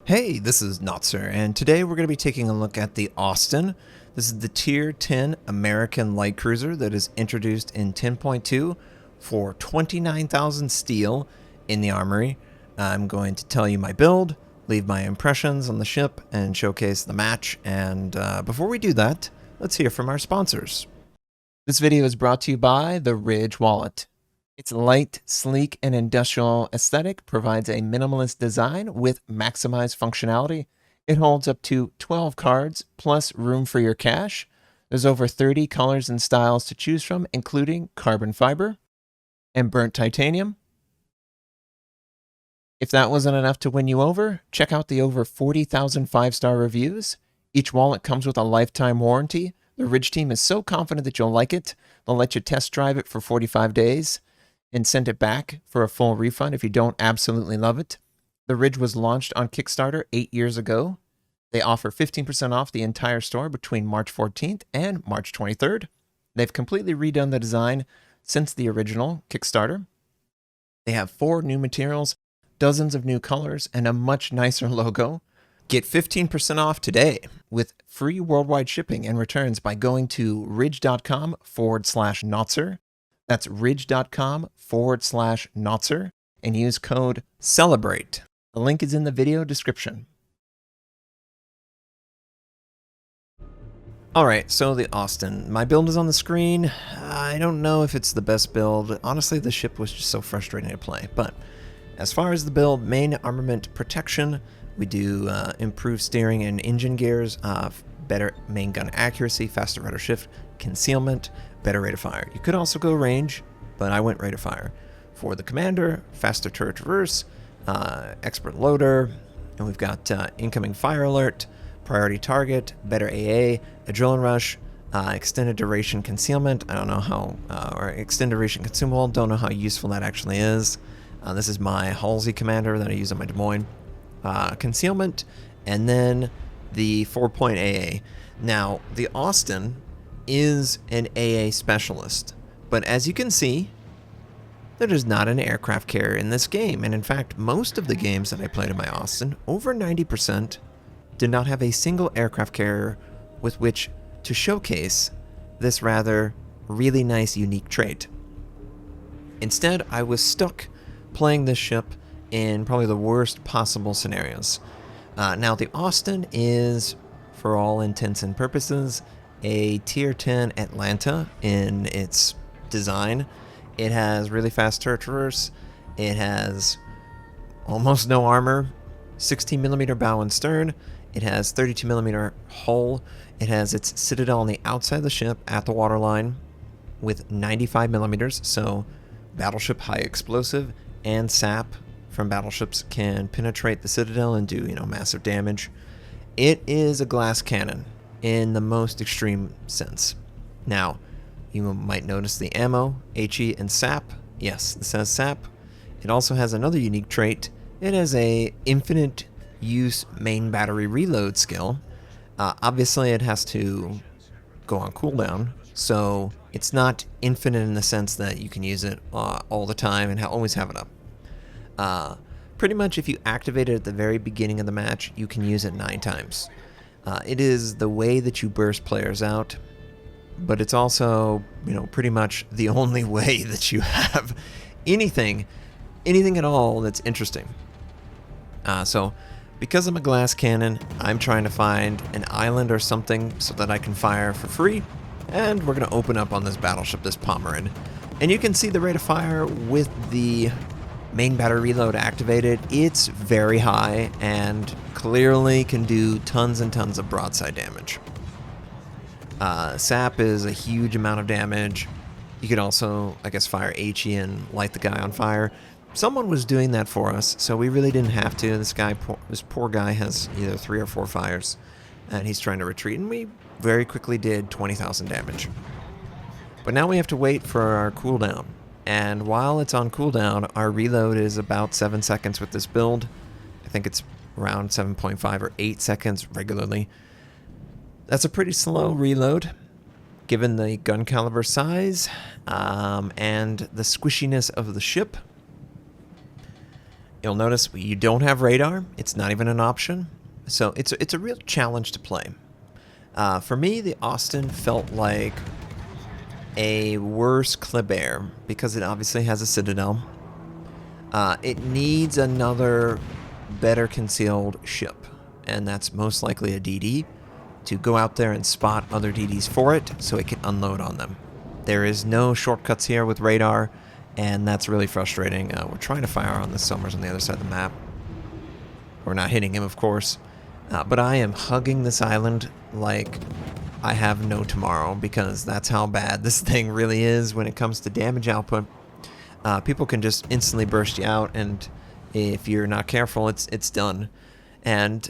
Hey, this is Notser, and today we're going to be taking a look at the Austin. This is the Tier 10 American light cruiser that is introduced in 10.2 for 29,000 steel in the armory. I'm going to tell you my build, leave my impressions on the ship, and showcase the match. And before we do that, let's hear from our sponsors. This video is brought to you by the Ridge Wallet. Its light, sleek, and industrial aesthetic provides a minimalist design with maximized functionality. It holds up to 12 cards, plus room for your cash. There's over 30 colors and styles to choose from, including carbon fiber and burnt titanium. If that wasn't enough to win you over, check out the over 40,000 5-star reviews. Each wallet comes with a lifetime warranty. The Ridge team is so confident that you'll like it, they'll let you test drive it for 45 days. And send it back for a full refund if you don't absolutely love it. The Ridge was launched on Kickstarter 8 years ago. They offer 15% off the entire store between March 14th and March 23rd. They've completely redone the design since the original Kickstarter. They have 4 new materials, dozens of new colors, and a much nicer logo. Get 15% off today with free worldwide shipping and returns by going to ridge.com/Notser. That's ridge.com/Notser and use code CELEBRATE. The link is in the video description. Alright, so the Austin. My build is on the screen. I don't know if it's the best build. Honestly, the ship was just so frustrating to play. But as far as the build, main armament protection, we do improved steering and engine gears, better main gun accuracy, faster rudder shift, concealment, better rate of fire. You could also go range, but I went rate of fire. For the commander, faster turret traverse, expert loader, and we've got incoming fire alert, priority target, better AA, adrenaline rush, extended duration concealment. I don't know how, or extended duration consumable. Don't know how useful that actually is. This is my Halsey commander that I use on my Des Moines. Concealment, and then the 4-point AA. Now, the Austin is an AA specialist, but as you can see, there is not an aircraft carrier in this game, and in fact, most of the games that I played in my Austin, over 90%, did not have a single aircraft carrier with which to showcase this rather really nice, unique trait. Instead, I was stuck playing this ship in probably the worst possible scenarios. Now, the Austin is, for all intents and purposes, a Tier 10 Atlanta in its design. It has really fast turret traverse. It has almost no armor, 16mm bow and stern. It has 32mm hull. It has its citadel on the outside of the ship at the waterline with 95mm, so battleship high explosive and sap from battleships can penetrate the citadel and do, massive damage. It is a glass cannon in the most extreme sense. Now, you might notice the ammo, HE, and sap. Yes, this has sap. It also has another unique trait. It has a infinite use main battery reload skill. Obviously, it has to go on cooldown, so it's not infinite in the sense that you can use it all the time and always have it up. Pretty much if you activate it at the very beginning of the match, you can use it 9 times. It is the way that you burst players out, but it's also, pretty much the only way that you have anything at all that's interesting. So, because I'm a glass cannon, I'm trying to find an island or something so that I can fire for free, and we're going to open up on this battleship, this Pomeran. And you can see the rate of fire with the main battery reload activated. It's very high and clearly can do tons and tons of broadside damage. Sap is a huge amount of damage. You could also, I guess, fire HE and light the guy on fire. Someone was doing that for us, so we really didn't have to. This poor guy has either 3 or 4 fires, and he's trying to retreat, and we very quickly did 20,000 damage. But now we have to wait for our cooldown. And while it's on cooldown, our reload is about 7 seconds with this build. I think it's around 7.5 or 8 seconds regularly. That's a pretty slow reload, given the gun caliber size and the squishiness of the ship. You'll notice you don't have radar. It's not even an option. So it's a real challenge to play. For me, the Austin felt like a worse Kleber because it obviously has a citadel. It needs another better concealed ship, and that's most likely a DD, to go out there and spot other DDs for it so it can unload on them. There is no shortcuts here with radar, and that's really frustrating. We're trying to fire on the Somers on the other side of the map. We're not hitting him, of course, but I am hugging this island like I have no tomorrow, because that's how bad this thing really is when it comes to damage output. People can just instantly burst you out, and if you're not careful, it's done. And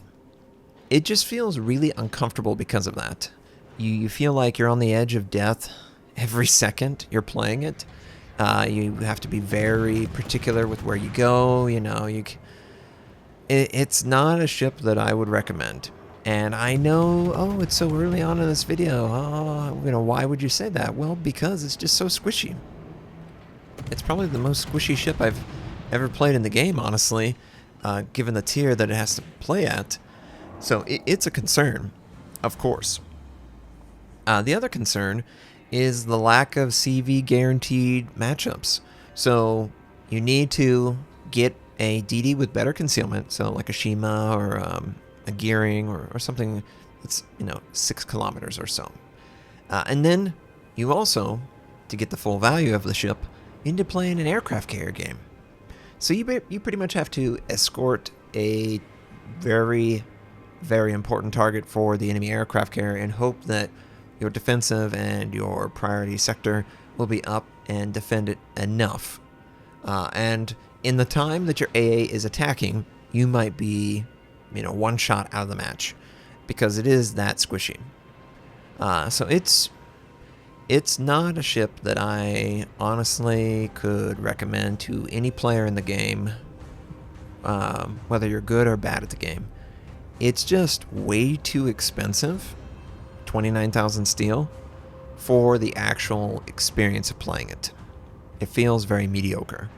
it just feels really uncomfortable because of that. You feel like you're on the edge of death every second you're playing it. You have to be very particular with where you go. You know, it's not a ship that I would recommend. And I know, oh, it's so early on in this video. Oh, you know, why would you say that? Well, because it's just so squishy. It's probably the most squishy ship I've ever played in the game, honestly, given the tier that it has to play at. So it's a concern, of course. The other concern is the lack of CV guaranteed matchups. So you need to get a DD with better concealment, so like a Shima or a Gearing or something that's, 6 kilometers or so. And then you also, to get the full value of the ship, need to play in an aircraft carrier game. So you pretty much have to escort a very, very important target for the enemy aircraft carrier and hope that your defensive and your priority sector will be up and defend it enough. And in the time that your AA is attacking, you might be, one shot out of the match, because it is that squishy. So it's not a ship that I honestly could recommend to any player in the game, whether you're good or bad at the game. It's just way too expensive, 29,000 steel, for the actual experience of playing it. It feels very mediocre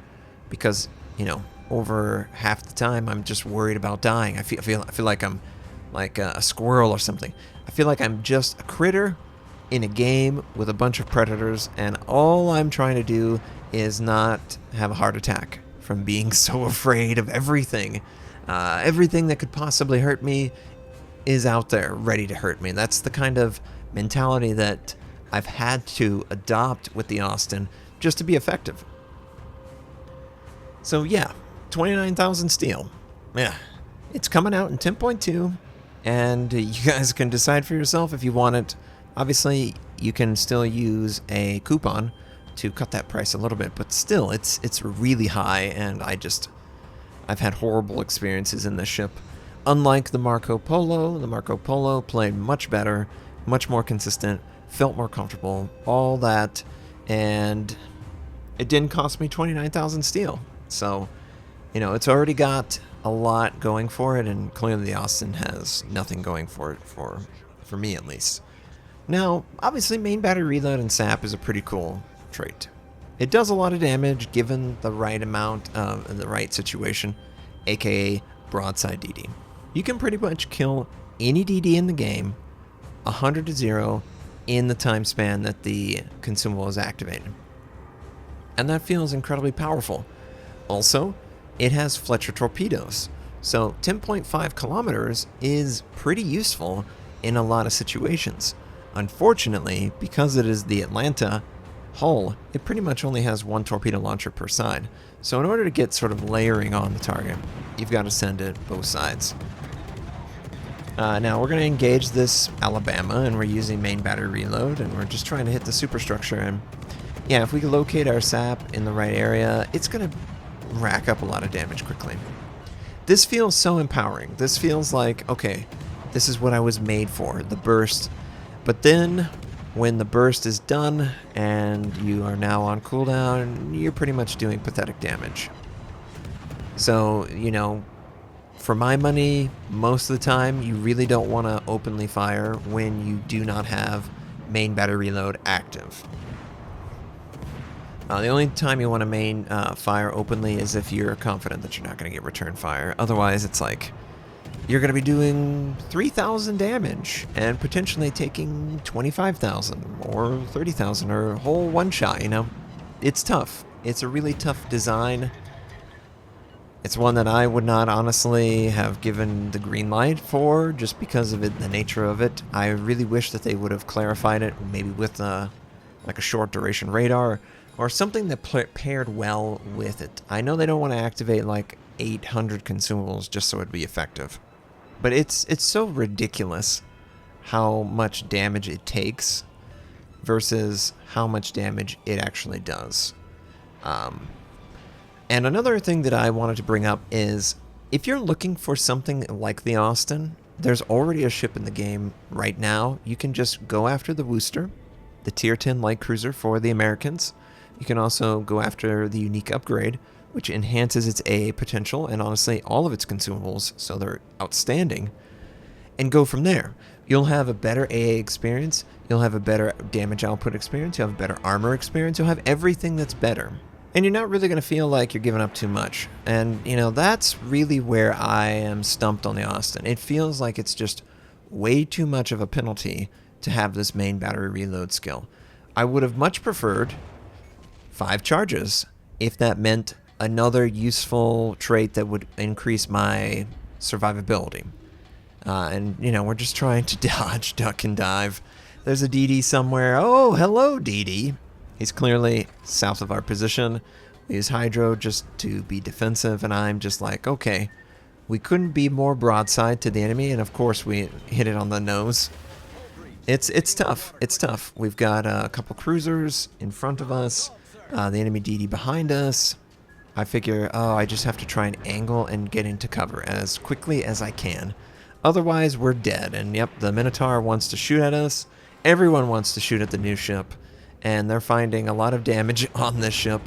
because, over half the time I'm just worried about dying. I feel like I'm like a squirrel or something. I feel like I'm just a critter in a game with a bunch of predators, and all I'm trying to do is not have a heart attack from being so afraid of everything. Everything that could possibly hurt me is out there ready to hurt me. That's the kind of mentality that I've had to adopt with the Austin just to be effective. So yeah, 29,000 steel. Yeah, it's coming out in 10.2, and you guys can decide for yourself if you want it. Obviously, you can still use a coupon to cut that price a little bit, but still, it's really high, and I've had horrible experiences in this ship. Unlike the Marco Polo played much better, much more consistent, felt more comfortable, all that, and it didn't cost me 29,000 steel. So, it's already got a lot going for it, and clearly the Austin has nothing going for it, for me at least. Now, obviously, main battery reload and sap is a pretty cool trait. It does a lot of damage given the right amount in the right situation, aka broadside DD. You can pretty much kill any DD in the game 100 to 0 in the time span that the consumable is activated. And that feels incredibly powerful. Also, it has Fletcher torpedoes, so 10.5 kilometers is pretty useful in a lot of situations. Unfortunately, because it is the Atlanta hull, it pretty much only has one torpedo launcher per side. So in order to get sort of layering on the target, you've got to send it both sides. Now we're going to engage this Alabama, and we're using main battery reload, and we're just trying to hit the superstructure. And yeah, if we can locate our sap in the right area, it's going to rack up a lot of damage quickly. This feels so empowering. This feels like, okay, this is what I was made for, the burst. But then, when the burst is done and you are now on cooldown, you're pretty much doing pathetic damage. So, for my money, most of the time, you really don't want to openly fire when you do not have main battery reload active. The only time you want to main fire openly is if you're confident that you're not going to get return fire. Otherwise, it's like you're going to be doing 3,000 damage and potentially taking 25,000 or 30,000 or a whole one shot, you know? It's tough. It's a really tough design. It's one that I would not honestly have given the green light for just because of the nature of it. I really wish that they would have clarified it, maybe with like a short duration radar or something that paired well with it. I know they don't want to activate like 800 consumables just so it'd be effective. But it's so ridiculous how much damage it takes versus how much damage it actually does. And another thing that I wanted to bring up is if you're looking for something like the Austin, there's already a ship in the game right now. You can just go after the Wooster, the Tier 10 light cruiser for the Americans. You can also go after the unique upgrade, which enhances its AA potential and honestly all of its consumables, so they're outstanding, and go from there. You'll have a better AA experience, you'll have a better damage output experience, you'll have a better armor experience, you'll have everything that's better. And you're not really going to feel like you're giving up too much. And, you know, that's really where I am stumped on the Austin. It feels like it's just way too much of a penalty to have this main battery reload skill. I would have much preferred 5 charges if that meant another useful trait that would increase my survivability. And, you know, we're just trying to dodge, duck, and dive. There's a DD somewhere. Oh, hello, DD. He's clearly south of our position. We use Hydro just to be defensive, and I'm just like, okay, we couldn't be more broadside to the enemy, and of course we hit it on the nose. It's tough. It's tough. We've got a couple cruisers in front of us, the enemy DD behind us. I figure, oh, I just have to try and angle and get into cover as quickly as I can. Otherwise, we're dead. And yep, the Minotaur wants to shoot at us. Everyone wants to shoot at the new ship. And they're finding a lot of damage on this ship.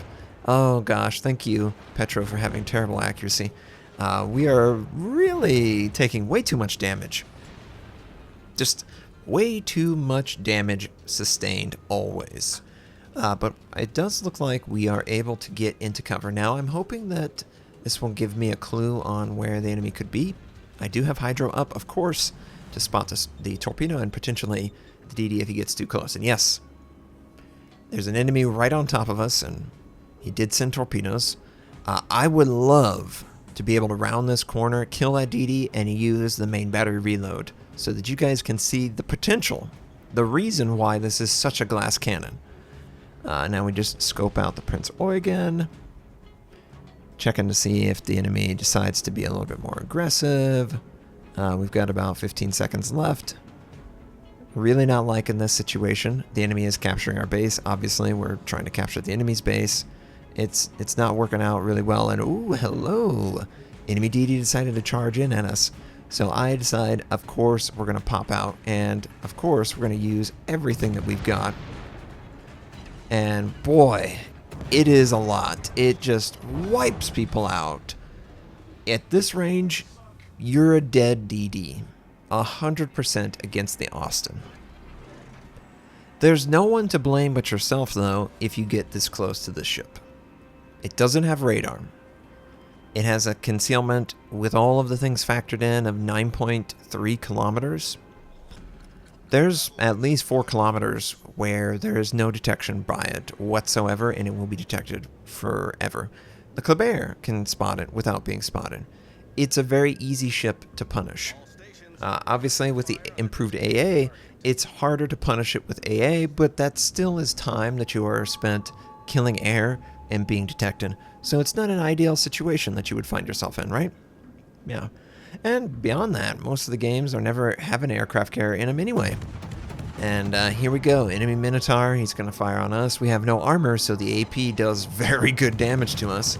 Oh gosh, thank you, Petro, for having terrible accuracy. We are really taking way too much damage. Just way too much damage sustained always. But it does look like we are able to get into cover. Now, I'm hoping that this will give me a clue on where the enemy could be. I do have Hydro up, of course, to spot the torpedo and potentially the DD if he gets too close. And yes, there's an enemy right on top of us, and he did send torpedoes. I would love to be able to round this corner, kill that DD, and use the main battery reload so that you guys can see the potential, the reason why this is such a glass cannon. Now we just scope out the Prince Eugen, checking to see if the enemy decides to be a little bit more aggressive. We've got about 15 seconds left. Really not liking this situation. The enemy is capturing our base. Obviously, we're trying to capture the enemy's base. It's not working out really well. And ooh, hello. Enemy DD decided to charge in at us. So I decide, of course, we're going to pop out. And, of course, we're going to use everything that we've got. And, boy, it is a lot. It just wipes people out. At this range, you're a dead DD. 100% against the Austin. There's no one to blame but yourself, though, if you get this close to the ship. It doesn't have radar. It has a concealment with all of the things factored in of 9.3 kilometers. There's at least 4 kilometers where there is no detection by it whatsoever, and it will be detected forever. The Kleber can spot it without being spotted. It's a very easy ship to punish. Obviously, with the improved AA, it's harder to punish it with AA, but that still is time that you are spent killing air and being detected. So it's not an ideal situation that you would find yourself in, right? Yeah. And beyond that, most of the games are never have an aircraft carrier in them anyway. And here we go. Enemy Minotaur, he's going to fire on us. We have no armor, so the AP does very good damage to us.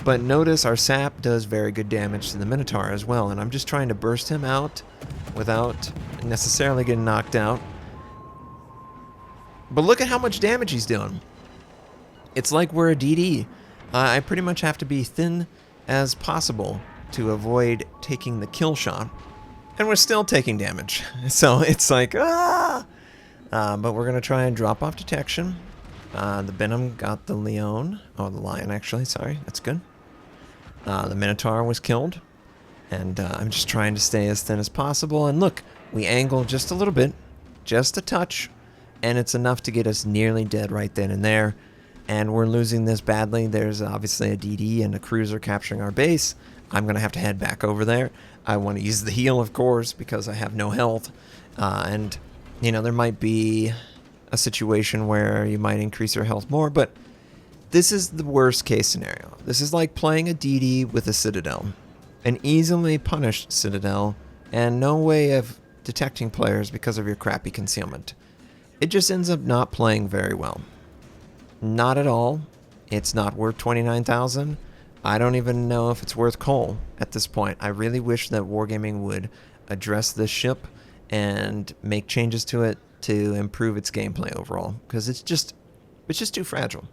But notice our sap does very good damage to the Minotaur as well, and I'm just trying to burst him out without necessarily getting knocked out. But look at how much damage he's doing. It's like we're a DD. I pretty much have to be thin as possible to avoid taking the kill shot, and we're still taking damage. So it's like, ah! But we're going to try and drop off detection. The Benham got the Leon. Oh, the Lion, actually. Sorry, that's good. The Minotaur was killed. And I'm just trying to stay as thin as possible. And look, we angle just a little bit, just a touch, and it's enough to get us nearly dead right then and there. And we're losing this badly. There's obviously a DD and a cruiser capturing our base. I'm going to have to head back over there. I want to use the heal, of course, because I have no health. And, you know, there might be a situation where you might increase your health more, but this is the worst case scenario. This is like playing a DD with a Citadel. An easily punished Citadel, and no way of detecting players because of your crappy concealment. It just ends up not playing very well. Not at all. It's not worth 29,000. I don't even know if it's worth coal at this point. I really wish that Wargaming would address this ship and make changes to it to improve its gameplay overall, because it's just too fragile.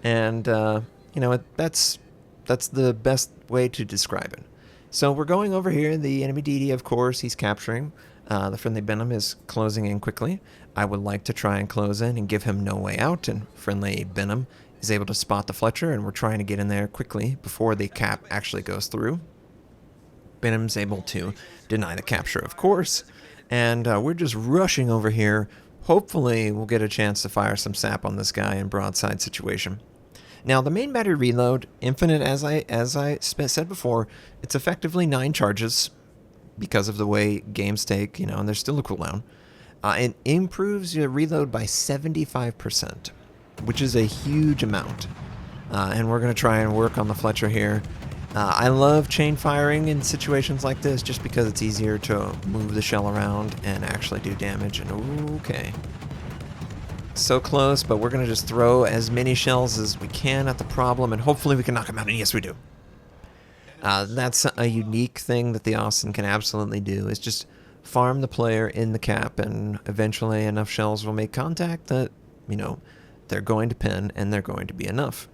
And you know, that's the best way to describe it. So we're going over here. The enemy DD, of course, he's capturing. The friendly Benham is closing in quickly. I would like to try and close in and give him no way out, and friendly Benham is able to spot the Fletcher, and we're trying to get in there quickly before the cap actually goes through. Benham's able to deny the capture, of course, and we're just rushing over here. Hopefully we'll get a chance to fire some sap on this guy in broadside situation. Now, the main battery reload, infinite as I said before, it's effectively 9 charges because of the way games take, you know, and there's still a cooldown. It improves your reload by 75%, which is a huge amount. And we're going to try and work on the Fletcher here. I love chain firing in situations like this just because it's easier to move the shell around and actually do damage. And okay. So close, but we're going to just throw as many shells as we can at the problem, and hopefully we can knock him out, and yes, we do. That's a unique thing that the Austin can absolutely do, is just farm the player in the cap, and eventually enough shells will make contact that, you know, they're going to pin, and they're going to be enough.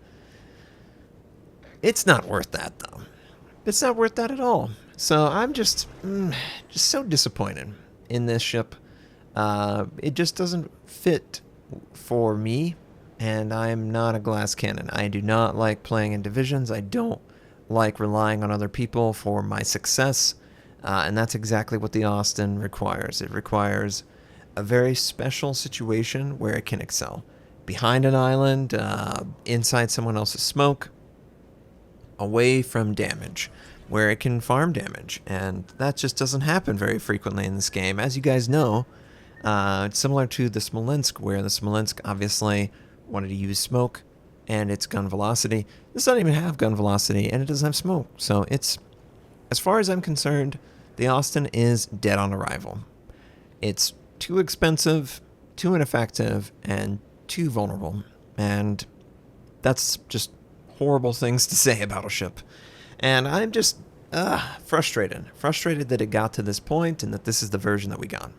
It's not worth that, though. It's not worth that at all. So I'm just so disappointed in this ship. It just doesn't fit for me, and I'm not a glass cannon. I do not like playing in divisions. I don't like relying on other people for my success, and that's exactly what the Austin requires. It requires a very special situation where it can excel. Behind an island, inside someone else's smoke, away from damage, where it can farm damage, and that just doesn't happen very frequently in this game. As you guys know, it's similar to the Smolensk, where the Smolensk obviously wanted to use smoke and its gun velocity. This doesn't even have gun velocity, and it doesn't have smoke. So it's, as far as I'm concerned, the Austin is dead on arrival. It's too expensive, too ineffective, and too vulnerable. And that's just horrible things to say about a ship. And I'm just frustrated that it got to this point and that this is the version that we got.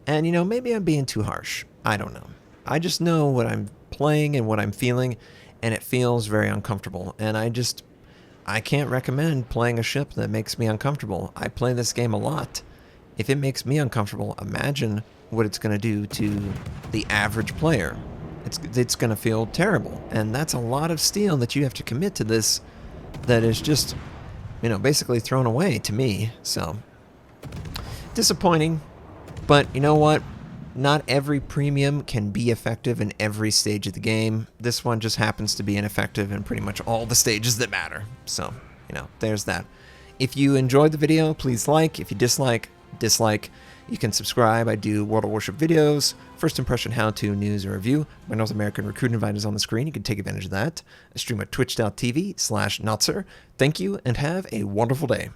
And, you know, maybe I'm being too harsh. I don't know. I just know what I'm playing and what I'm feeling, and it feels very uncomfortable. And I can't recommend playing a ship that makes me uncomfortable. I play this game a lot. If it makes me uncomfortable, imagine what it's going to do to the average player. It's going to feel terrible. And that's a lot of steel that you have to commit to this that is just, you know, basically thrown away to me. So, disappointing. But you know what? Not every premium can be effective in every stage of the game. This one just happens to be ineffective in pretty much all the stages that matter. So, you know, there's that. If you enjoyed the video, please like. If you dislike. You can subscribe. I do World of Warship videos, first impression, how-to, news, or review. My North American recruit invite is on the screen. You can take advantage of that. I stream at twitch.tv/Notser. Thank you, and have a wonderful day.